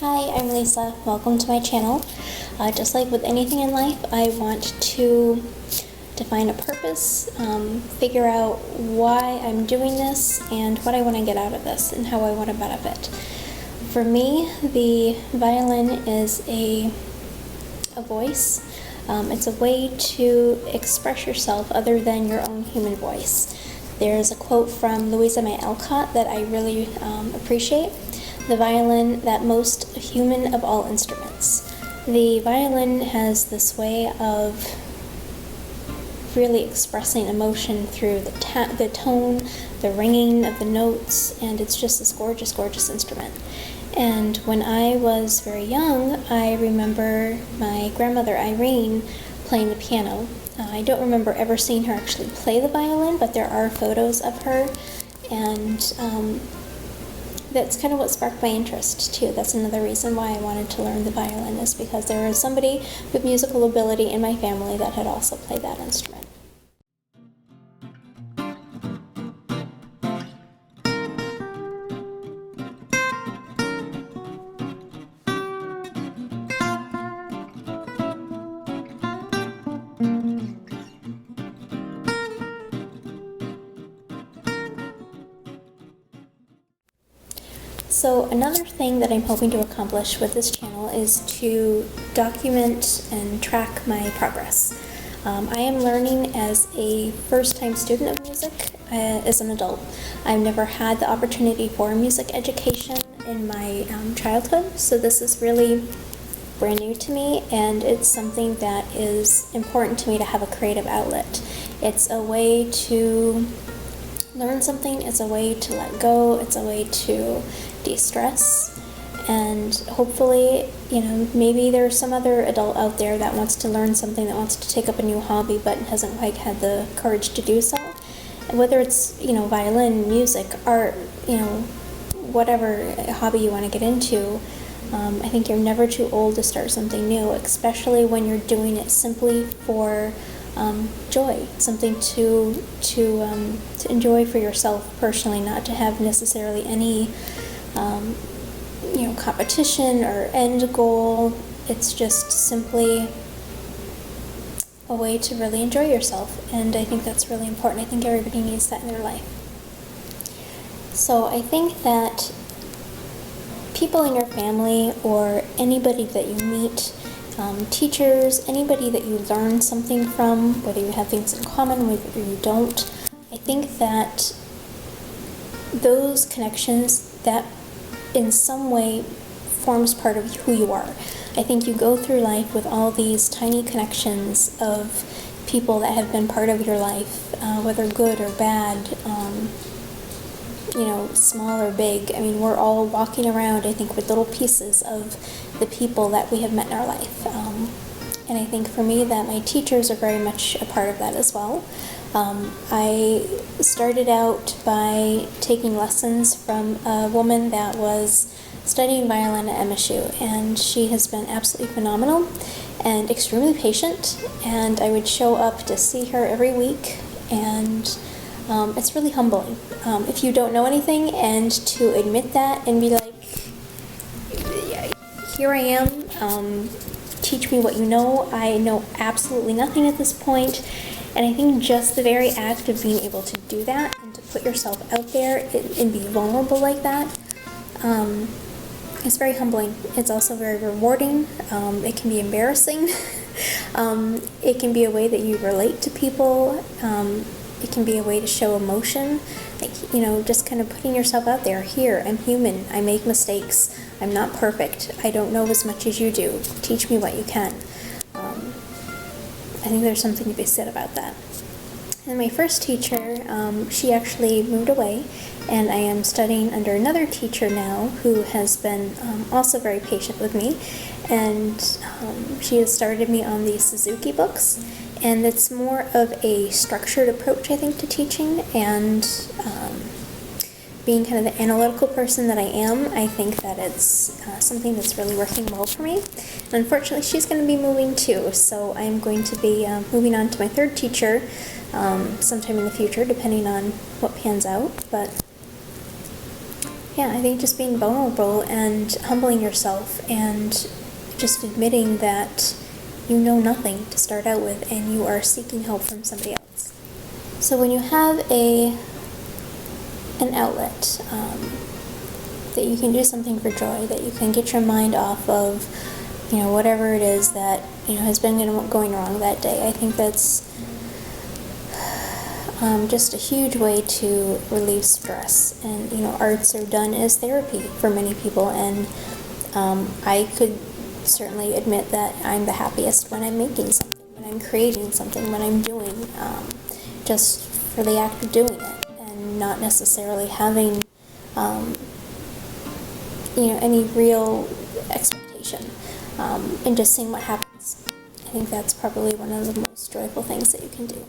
Hi, I'm Lisa. Welcome to my channel. Just like with anything in life, I want to define a purpose, figure out why I'm doing this and what I want to get out of this and how I want to benefit. For me, the violin is a voice. It's a way to express yourself other than your own human voice. There's a quote from Louisa May Alcott that I really appreciate. The violin, that most human of all instruments. The violin has this way of really expressing emotion through the tone, the ringing of the notes, and it's just this gorgeous, gorgeous instrument. And when I was very young, I remember my grandmother Irene playing the piano. I don't remember ever seeing her actually play the violin, but there are photos of her, and that's kind of what sparked my interest too. That's another reason why I wanted to learn the violin, is because there was somebody with musical ability in my family that had also played that instrument. So another thing that I'm hoping to accomplish with this channel is to document and track my progress. I am learning as a first-time student of music as an adult. I've never had the opportunity for music education in my childhood, so this is really brand new to me, and it's something that is important to me to have a creative outlet. It's a way to learn something, it's a way to let go, it's a way to de-stress, and hopefully, maybe there's some other adult out there that wants to learn something, that wants to take up a new hobby but hasn't quite had the courage to do so. Whether it's, violin, music, art, whatever hobby you want to get into, I think you're never too old to start something new, especially when you're doing it simply for joy, something to enjoy for yourself personally, not to have necessarily any competition or end goal. It's just simply a way to really enjoy yourself, and I think that's really important. I think everybody needs that in their life. So I think that people in your family or anybody that you meet, teachers, anybody that you learn something from, whether you have things in common, whether you don't, I think that those connections, that in some way forms part of who you are. I think you go through life with all these tiny connections of people that have been part of your life, whether good or bad, small or big. I mean, we're all walking around, I think, with little pieces of the people that we have met in our life. And I think for me that my teachers are very much a part of that as well. I started out by taking lessons from a woman that was studying violin at MSU, and she has been absolutely phenomenal and extremely patient, and I would show up to see her every week, and it's really humbling. If you don't know anything, and to admit that and be like, here I am, teach me what you know. I know absolutely nothing at this point. And I think just the very act of being able to do that and to put yourself out there and be vulnerable like that, it's very humbling. It's also very rewarding. It can be embarrassing. It can be a way that you relate to people. It can be a way to show emotion. Like, just kind of putting yourself out there. Here, I'm human. I make mistakes. I'm not perfect. I don't know as much as you do. Teach me what you can. I think there's something to be said about that. And my first teacher, she actually moved away, and I am studying under another teacher now who has been also very patient with me, and she has started me on the Suzuki books, and it's more of a structured approach, I think, to teaching, and being kind of the analytical person that I am, I think that it's something that's really working well for me. And unfortunately, she's going to be moving too, so I'm going to be moving on to my third teacher sometime in the future, depending on what pans out. But Yeah, I think just being vulnerable and humbling yourself and just admitting that you know nothing to start out with and you are seeking help from somebody else. So when you have an outlet that you can do something for joy, that you can get your mind off of, whatever it is that, has been going wrong that day, I think that's just a huge way to relieve stress. And, arts are done as therapy for many people, and I could certainly admit that I'm the happiest when I'm making something, when I'm creating something, when I'm doing, just for the act of doing it, and not necessarily having, any real expectation, and just seeing what happens. I think that's probably one of the most joyful things that you can do.